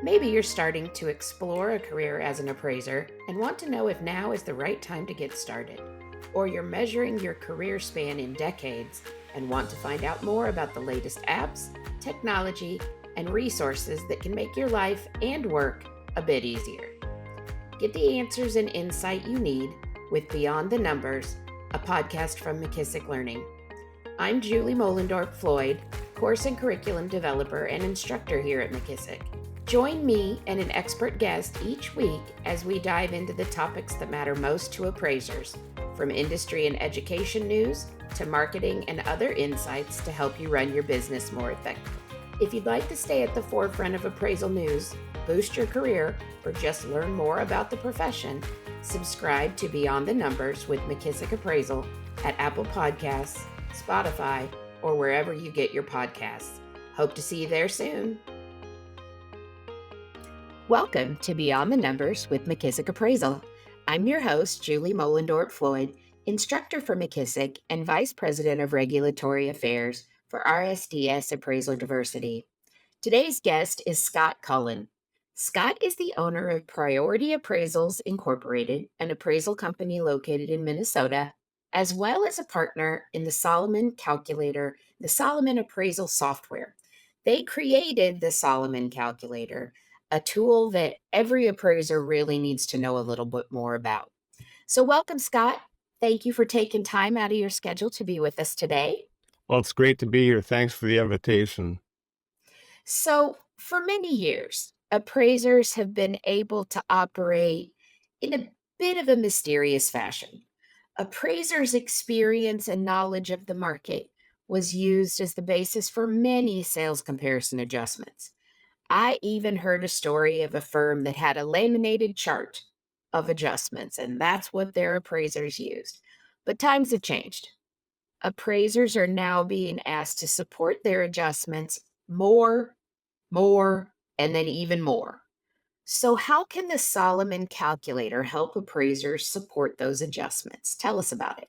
Maybe you're starting to explore a career as an appraiser and want to know if now is the right time to get started. Or you're measuring your career span in decades and want to find out more about the latest apps, technology, and resources that can make your life and work a bit easier. Get the answers and insight you need with Beyond the Numbers, a podcast from McKissock Learning. I'm Julie Mollendorp Floyd, course and curriculum developer and instructor here at McKissock. Join me and an expert guest each week as we dive into the topics that matter most to appraisers, from industry and education news to marketing and other insights to help you run your business more effectively. If you'd like to stay at the forefront of appraisal news, boost your career, or just learn more about the profession, subscribe to Beyond the Numbers with McKissock Appraisal at Apple Podcasts, Spotify, or wherever you get your podcasts. Hope to see you there soon. Welcome to Beyond the Numbers with McKissock Appraisal. I'm your host, Julie Mollendorp Floyd, instructor for McKissock and Vice President of Regulatory Affairs for RSDS Appraisal Diversity. Today's guest is Scott Cullen. Scott is the owner of Priority Appraisals Incorporated, an appraisal company located in Minnesota, as well as a partner in the Solomon Calculator, the Solomon Appraisal Software. They created the Solomon Calculator, a tool that every appraiser really needs to know a little bit more about. So welcome, Scott. Thank you for taking time out of your schedule to be with us today. Well, it's great to be here. Thanks for the invitation. So for many years, appraisers have been able to operate in a bit of a mysterious fashion. Appraisers' experience and knowledge of the market was used as the basis for many sales comparison adjustments. I even heard a story of a firm that had a laminated chart of adjustments, and that's what their appraisers used. But times have changed. Appraisers are now being asked to support their adjustments more, and then even more. So how can the Solomon Calculator help appraisers support those adjustments? Tell us about it.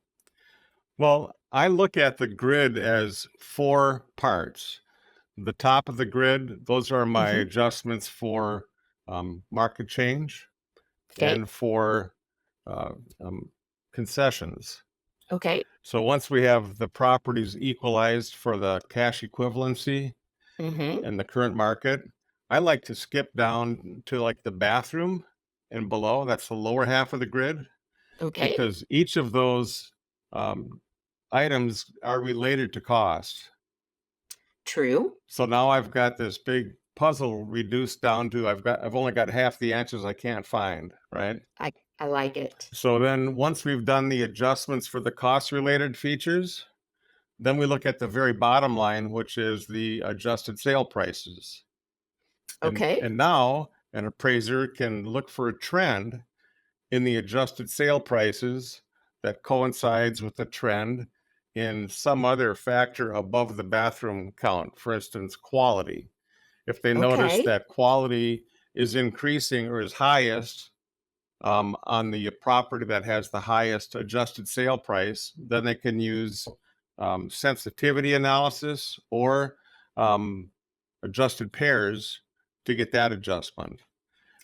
Well, I look at the grid as four parts. The top of the grid, those are my adjustments for market change Okay. and for concessions. Okay. So once we have the properties equalized for the cash equivalency and the current market, I like to skip down to like the bathroom and below. That's the lower half of the grid. Okay. Because each of those items are related to cost. True. So now I've got this big puzzle reduced down to I've only got half the answers I can't find, right? I like it. So then once we've done the adjustments for the cost related features, then we look at the very bottom line, which is the adjusted sale prices. Okay. And now an appraiser can look for a trend in the adjusted sale prices that coincides with the trend in some other factor above the bathroom count, for instance, quality. If they notice that quality is increasing or is highest on the property that has the highest adjusted sale price, then they can use sensitivity analysis or adjusted pairs to get that adjustment.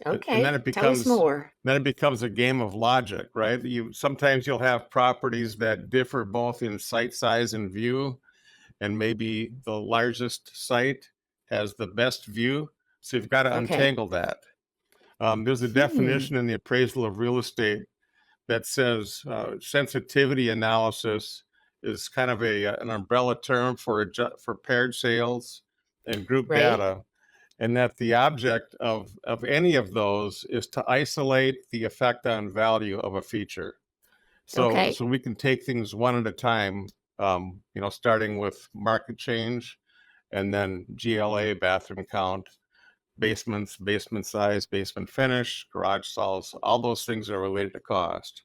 Okay. And then it becomes Tell us more. Then it becomes a game of logic, right? Sometimes you'll have properties that differ both in site size and view, and maybe the largest site has the best view. So you've got to untangle that. There's a definition in the appraisal of real estate that says sensitivity analysis is kind of an umbrella term for paired sales and group data. And that the object of any of those is to isolate the effect on value of a feature. So we can take things one at a time, starting with market change and then GLA, bathroom count, basements, basement size, basement finish, garage stalls, all those things are related to cost.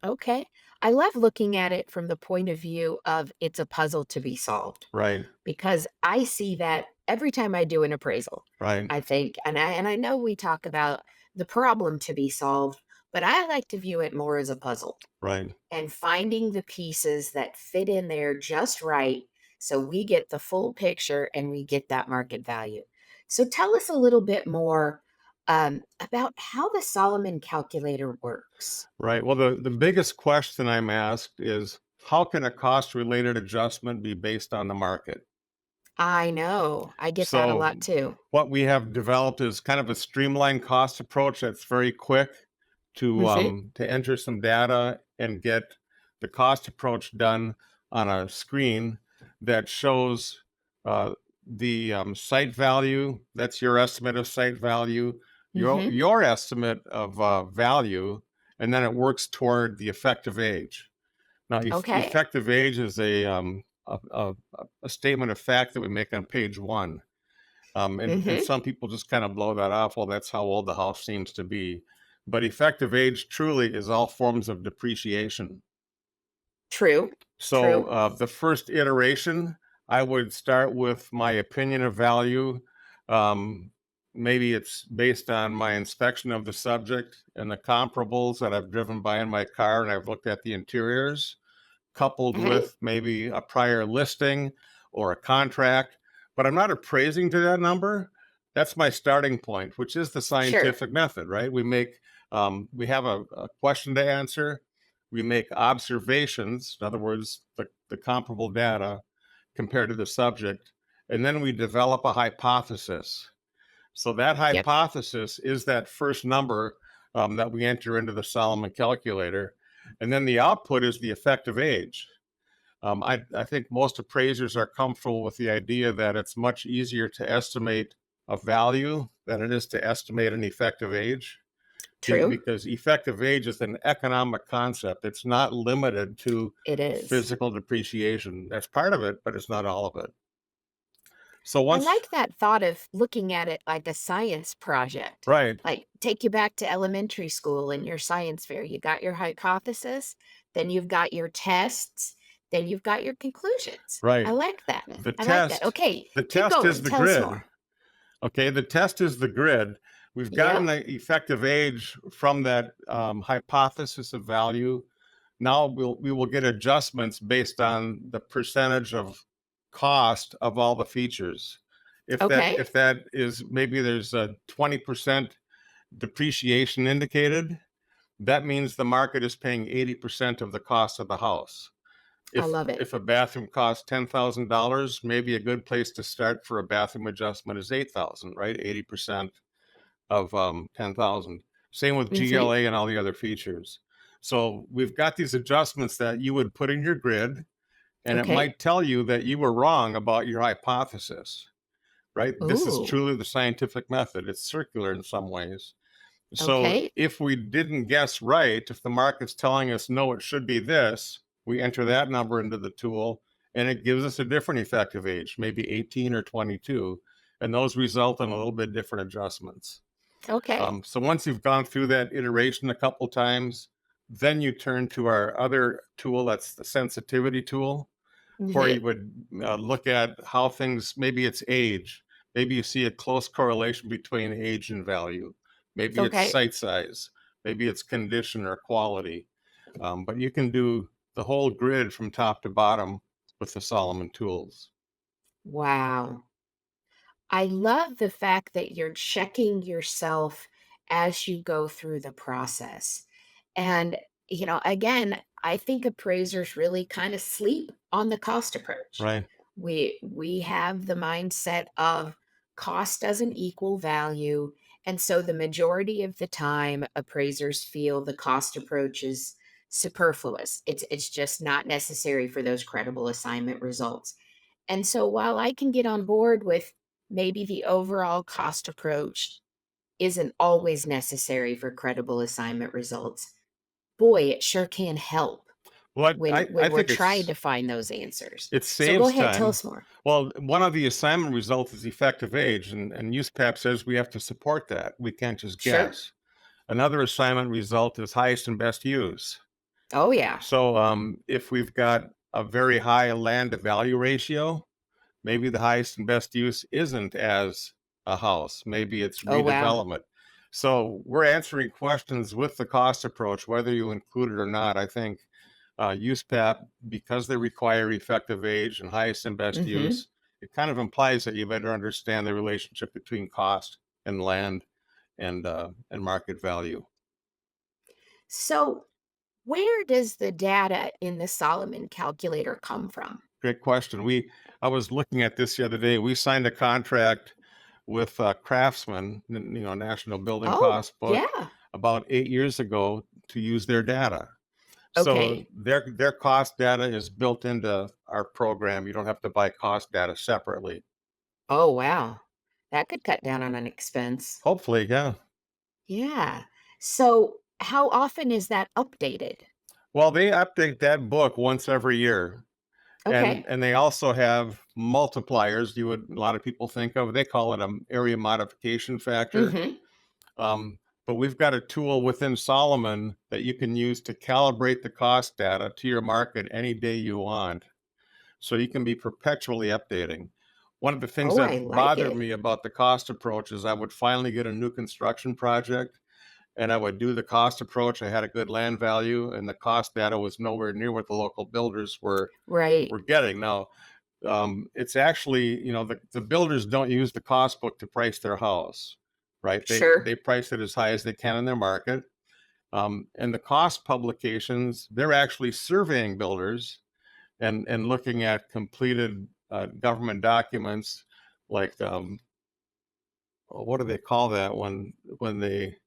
Okay. I love looking at it from the point of view of it's a puzzle to be solved. Right. Because I see that every time I do an appraisal. Right. I think, and I know we talk about the problem to be solved, but I like to view it more as a puzzle. Right. And finding the pieces that fit in there just right so we get the full picture and we get that market value. So tell us a little bit more about how the Solomon calculator works. Right. Well, the biggest question I'm asked is how can a cost related adjustment be based on the market? I know. I get that a So, lot too. what we have developed is kind of a streamlined cost approach that's very quick Hmm. to enter some data and get the cost approach done on a screen that shows uh, the site value. That's your estimate of site value, Hmm. your estimate of value, and then it works toward the effective age. Now, Okay. effective age is a statement of fact that we make on page one. And Hmm. some people just kind of blow that off. Well, that's how old the house seems to be. But effective age truly is all forms of depreciation. True. So True. the first iteration, I would start with my opinion of value. Um, Maybe it's based on my inspection of the subject and the comparables that I've driven by in my car and I've looked at the interiors coupled Okay. with maybe a prior listing or a contract, but I'm not appraising to that number. That's my starting point, which is the Sure. scientific method, right? We have a question to answer. We make observations, in other words, the comparable data compared to the subject, and then we develop a hypothesis. So that Yep. hypothesis is that first number that we enter into the Solomon calculator, and then the output is the effective age. I think most appraisers are comfortable with the idea that it's much easier to estimate a value than it is to estimate an effective age True. because effective age is an economic concept. It's not limited to It is. physical depreciation. That's part of it, but it's not all of it. So I once, like that thought of looking at it like a science project. right, Like, take you back to elementary school in your science fair. You got your hypothesis, then you've got your tests, then you've got your conclusions. I right. like that. The I like that. test, Okay, the keep test is going. the Tell us grid. more. Okay, the test is the grid. We've gotten Yep. the effective age from that hypothesis of value. Now we will get adjustments based on the percentage of cost of all the features. Okay. If that is maybe there's a 20% depreciation indicated, that means the market is paying 80% of the cost of the house. I love it. If a bathroom costs $10,000, maybe a good place to start for a bathroom adjustment is 8,000, right? 80% of 10,000. Same with Hmm. GLA and all the other features. So we've got these adjustments that you would put in your grid, and it Okay. might tell you that you were wrong about your hypothesis, right? This is Ooh. truly the scientific method. It's circular in some ways. So Okay. if we didn't guess right, if the market's telling us no, it should be this, we enter that number into the tool and it gives us a different effective age, maybe 18 or 22. And those result in a little bit different adjustments. Okay. So once you've gone through that iteration a couple times, then you turn to our other tool, that's the sensitivity tool, where Hmm. you would look at how things, maybe it's age, maybe you see a close correlation between age and value, maybe it's Okay. site size, maybe it's condition or quality. But you can do the whole grid from top to bottom with the Solomon tools. Wow. I love the fact that you're checking yourself as you go through the process. And, again, I think appraisers really kind of sleep on the cost approach. Right, We have the mindset of cost doesn't equal value. And so the majority of the time appraisers feel the cost approach is superfluous. It's just not necessary for those credible assignment results. And so while I can get on board with maybe the overall cost approach isn't always necessary for credible assignment results, boy, it sure can help well when I when we're think trying to find those answers. it So go saves ahead, tell time. us more. Well, one of the assignment results is effective age, and USPAP says we have to support that. We can't just Sure. guess. Another assignment result is highest and best use. Oh yeah. So if we've got a very high land to value ratio, maybe the highest and best use isn't as a house. Maybe it's Oh wow. redevelopment. So we're answering questions with the cost approach, whether you include it or not. I think USPAP, because they require effective age and highest and best Mhm. use, it kind of implies that you better understand the relationship between cost and land and market value. So, where does the data in the Solomon calculator come from? Great question. I was looking at this the other day. We signed a contract with Craftsman, National Building Oh, Cost Book, yeah. about 8 years ago to use their data. So Okay. their cost data is built into our program. You don't have to buy cost data separately. Oh, wow. That could cut down on an expense. Hopefully, yeah. Yeah. So, how often is that updated? Well, they update that book once every year. And Okay. and they also have multipliers you would a lot of people think of. They call it an area modification factor. Mhm. Um, but we've got a tool within Solomon that you can use to calibrate the cost data to your market any day you want. So you can be perpetually updating. One of the things Oh, that I like bothered it. me about the cost approach is I would finally get a new construction project and I would do the cost approach. I had a good land value and the cost data was nowhere near what the local builders Right. were getting. Now, it's actually, the builders don't use the cost book to price their house, right? They Sure. price it as high as they can in their market. And the cost publications, they're actually surveying builders and looking at completed government documents, like what do they call that when they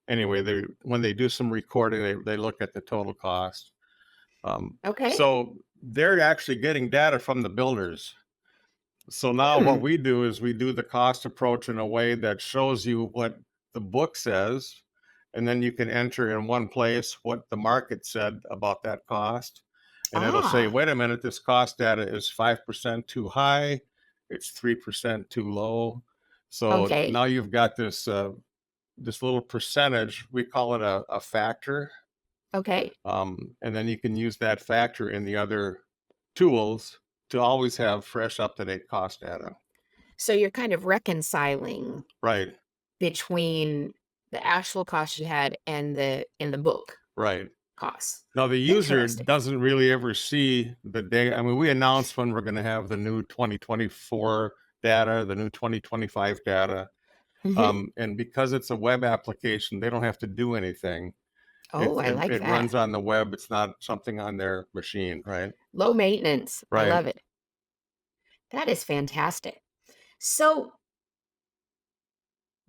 anyway they when they do some recording, they look at the total cost. Okay. So they're actually getting data from the builders. So now what Hmm. we do is we do the cost approach in a way that shows you what the book says, and then you can enter in one place what the market said about that cost. And it'll say, Ah, wait a minute, this cost data is 5% too high, it's 3% too low. So okay. now you've got this little percentage, we call it a factor. Okay. And then you can use that factor in the other tools to always have fresh, up to date cost data. So you're kind of reconciling Right, between the actual cost you had and the in the book right. costs. Now, the user Interesting. doesn't really ever see the data. I mean, we announce when we're going to have the new 2024 data, the new 2025 data. Mhm. And because it's a web application, they don't have to do anything. Oh, I like It that. runs on the web. It's not something on their machine, right? Low maintenance. I Right. love it. That is fantastic. So,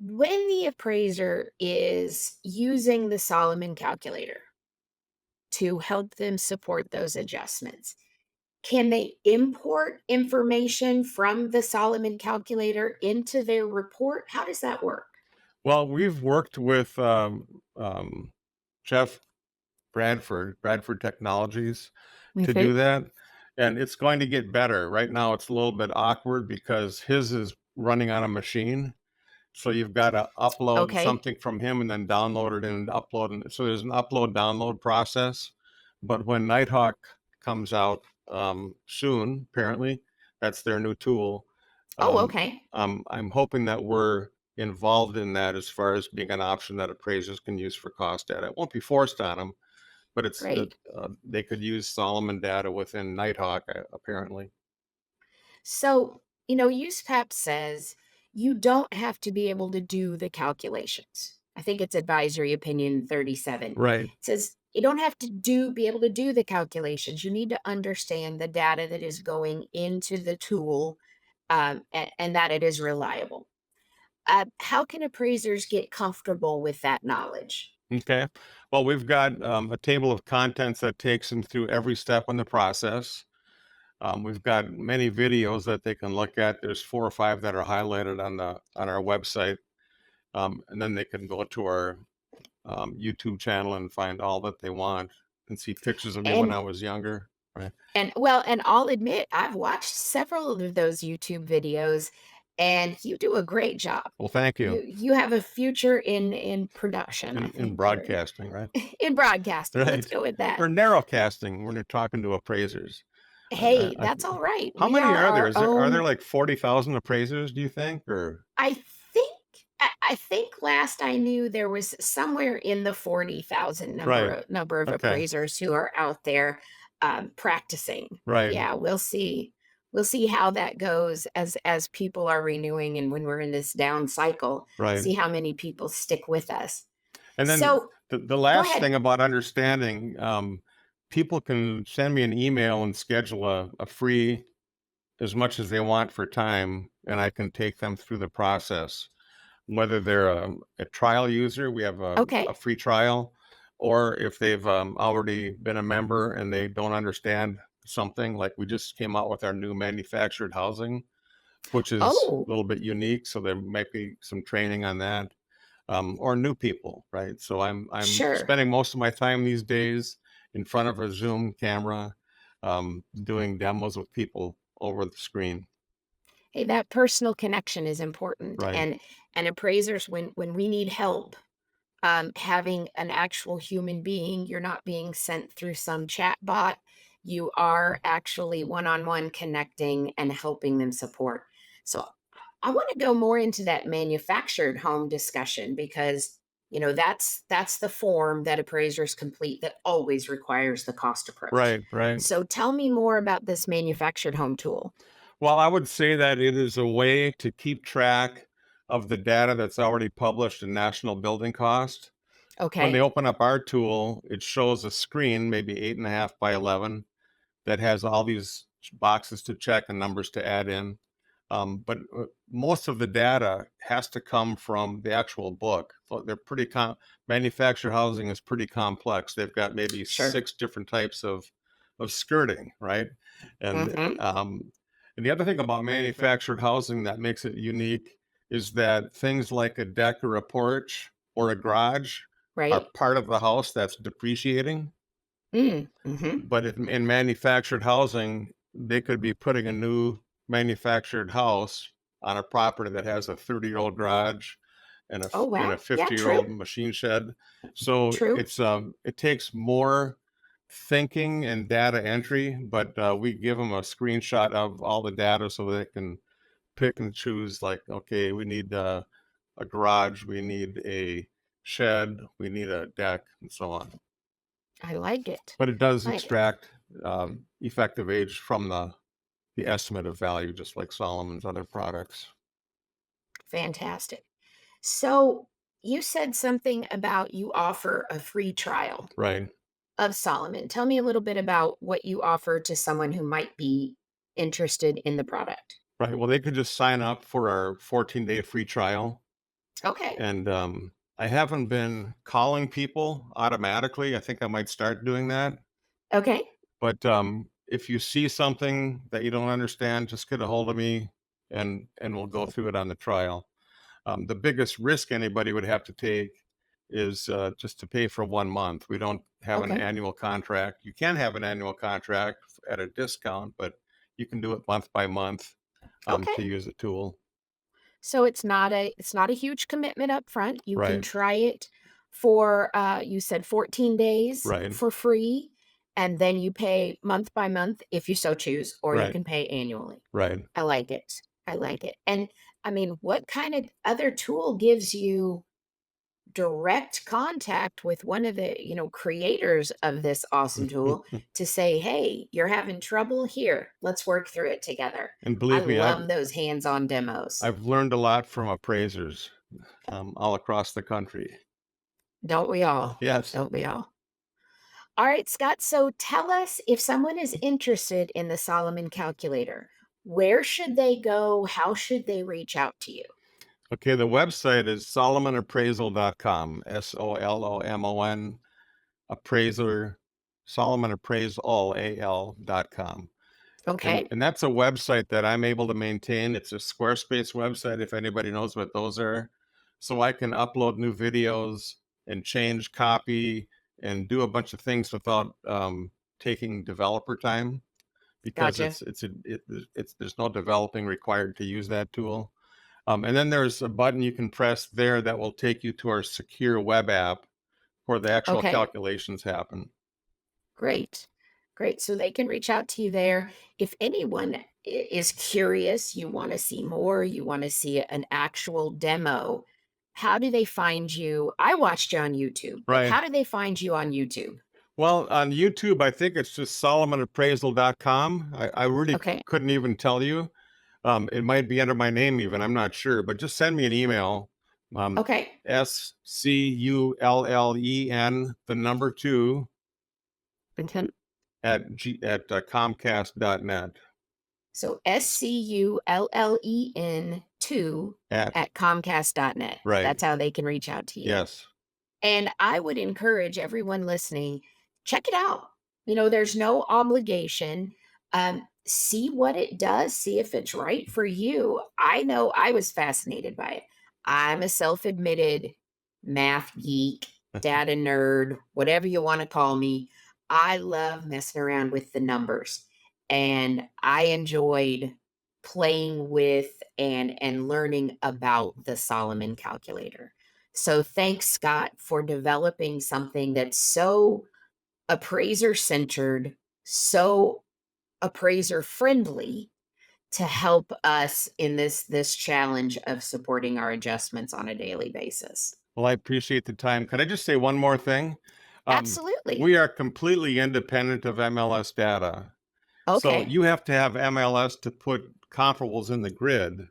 when the appraiser is using the Solomon calculator to help them support those adjustments, can they import information from the Solomon calculator into their report? How does that work? Well, we've worked with Jeff Bradford Technologies to do Okay. that. And it's going to get better. Right now, it's a little bit awkward because his is running on a machine. So you've got to upload Okay. something from him and then download it and upload it. So there's an upload download process. But when Nighthawk comes out soon, apparently, that's their new tool. Oh, Um, okay. I'm hoping that we're involved in that as far as being an option that appraisers can use for cost data. It won't be forced on them, but Great. they could use Solomon data within Nighthawk, apparently. So, USPAP says you don't have to be able to do the calculations. I think it's advisory opinion 37. It Right. says you don't have to be able to do the calculations. You need to understand the data that is going into the tool, and that it is reliable. How can appraisers get comfortable with that knowledge? Okay. Well, we've got a table of contents that takes them through every step in the process. We've got many videos that they can look at. There's 4 or 5 that are highlighted on our website, and then they can go to our YouTube channel and find all that they want and see pictures of me when And I was younger. Right. and I'll admit I've watched several of those YouTube videos, and you do a great job. Well, thank you. You have a future in production, I In think, or broadcasting, right? in broadcasting. Let's Right. go with that. Or narrowcasting when you're talking to appraisers. Hey, I that's all right. How We many are are there? our Are there own. like 40,000 appraisers, do you think? Or I think I think last I knew there was somewhere in the 40,000 right. number of Okay. appraisers who are out there practicing. Right. Yeah, we'll see. we'll see how that goes as people are renewing and when we're in this down cycle, Right. see how many people stick with us. And then So the go last ahead. thing about understanding, people can send me an email and schedule a free as much as they want for time, and I can take them through the process. Whether they're a trial user, we have Okay. a free trial, or if they've already been a member and they don't understand something, like we just came out with our new manufactured housing, which is Oh, a little bit unique. So there might be some training on that, or new people, right? So I'm sure. spending most of my time these days in front of a Zoom camera, doing demos with people over the screen. Hey, that personal connection is important. Right, And appraisers, when we need help, having an actual human being, you're not being sent through some chat bot. You are actually one-on-one connecting and helping them support. So I want to go more into that manufactured home discussion because that's the form that appraisers complete that always requires the cost approach. right, right. So tell me more about this manufactured home tool. Well, I would say that it is a way to keep track of the data that's already published in national building cost. When they Okay. open up our tool, it shows a screen, maybe 8.5 by 11, that has all these boxes to check and numbers to add in. But most of the data has to come from the actual book. So they're manufactured housing is pretty complex. They've got maybe Sure. 6 different types of skirting, right? And Mm-hmm. and the other thing about manufactured housing that makes it unique is that things like a deck or a porch or a garage are Right. part of the house that's depreciating. Mm-hmm. But in manufactured housing, they could be putting a new manufactured house on a property that has a 30-year-old garage Oh and wow. a Yeah, true. 50-year-old machine shed. So True. it takes more thinking and data entry, but we give them a screenshot of all the data so they can pick and choose, like, okay, we need a garage, we need a shed, we need a deck, and so on. I like it. But it does Like it. extract effective age from the estimate of value, just like Solomon's other products. Fantastic. So you said something about you offer a free trial Right. of Solomon. Tell me a little bit about what you offer to someone who might be interested in the product. Right. Well, they could just sign up for our 14-day free trial. Okay. And I haven't been calling people automatically. I think I might start doing that. Okay. But if you see something that you don't understand, just get a hold of me and we'll go through it on the trial. The biggest risk anybody would have to take is just to pay for 1 month. We don't have an Okay. annual contract. You can have an annual contract at a discount, but you can do it month by month Okay. to use the tool. So it's not a huge commitment up front. You can Right, try it for you said 14 days right, for free and then you pay month by month if you so choose or you right, can pay annually. right. I like it. I like it. And I mean, what kind of other tool gives you direct contact with one of the, creators of this awesome tool to say, "Hey, you're having trouble here. Let's work through it together." And I believe me, love those hands-on demos. I've learned a lot from appraisers all across the country. Don't we all? Yes. Don't we all? All right, Scott. So tell us if someone is interested in the Solomon calculator, where should they go? How should they reach out to you? Okay, the website is solomonappraisal.com, SOLOMON appraiser, Solomon Appraisal, AL.com. Okay. And that's a website that I'm able to maintain. It's a Squarespace website, if anybody knows what those are. So I can upload new videos and change copy and do a bunch of things without taking developer time, because Gotcha. it's there's no developing required to use that tool. And then there's a button you can press there that will take you to our secure web app where the actual Okay. calculations happen. Great. Great. So they can reach out to you there. If anyone is curious, you want to see more, you want to see an actual demo, how do they find you? I watched you on YouTube, but Right. how do they find you on YouTube? Well, on YouTube, I think it's just solomonappraisal.com. I really Okay. couldn't even tell you. It might be under my name even. I'm not sure, but just send me an email. Okay. SCULLEN, the number 2 Vincent. at Comcast.net. So SCULLEN2 At at Comcast.net. right. That's how they can reach out to you. Yes. And I would encourage everyone listening, check it out. There's no obligation. See what it does, see if it's right for you. I know I was fascinated by it. I'm a self admitted math geek, data nerd, whatever you want to call me. I love messing around with the numbers, and I enjoyed playing with and learning about the Solomon calculator. So thanks, Scott, for developing something that's so appraiser centered, so appraiser friendly to help us in this challenge of supporting our adjustments on a daily basis. Well, I appreciate the time. Can I just say one more thing? Absolutely. We are completely independent of MLS data. So Okay. you have to have MLS to put comparables in the grid,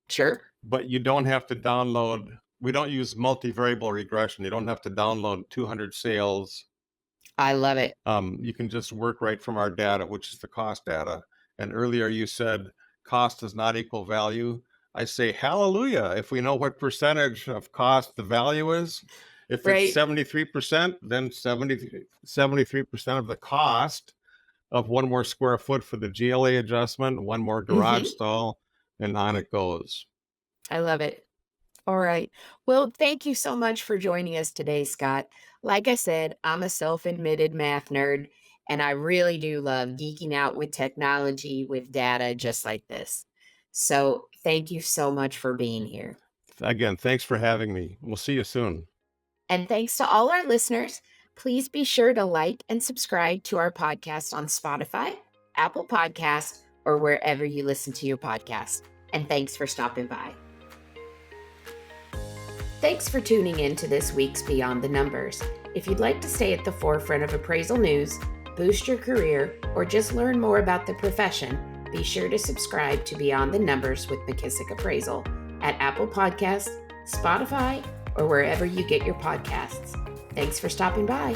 Sure. but you don't have to download. We don't use multivariable regression. You don't have to download 200 sales. I love it. You can just work right from our data, which is the cost data. And earlier you said cost does not equal value. I say hallelujah if we know what percentage of cost the value is. If it's Right. 73%, then 73% of the cost of one more square foot for the GLA adjustment, one more garage Hmm. stall, and on it goes. I love it. All right. Well, thank you so much for joining us today, Scott. Like I said, I'm a self admitted math nerd, and I really do love geeking out with technology, with data just like this. So, thank you so much for being here. Again, thanks for having me. We'll see you soon. And thanks to all our listeners. Please be sure to like and subscribe to our podcast on Spotify, Apple Podcasts, or wherever you listen to your podcast. And thanks for stopping by. Thanks for tuning in to this week's Beyond the Numbers. If you'd like to stay at the forefront of appraisal news, boost your career, or just learn more about the profession, be sure to subscribe to Beyond the Numbers with McKissock Appraisal at Apple Podcasts, Spotify, or wherever you get your podcasts. Thanks for stopping by.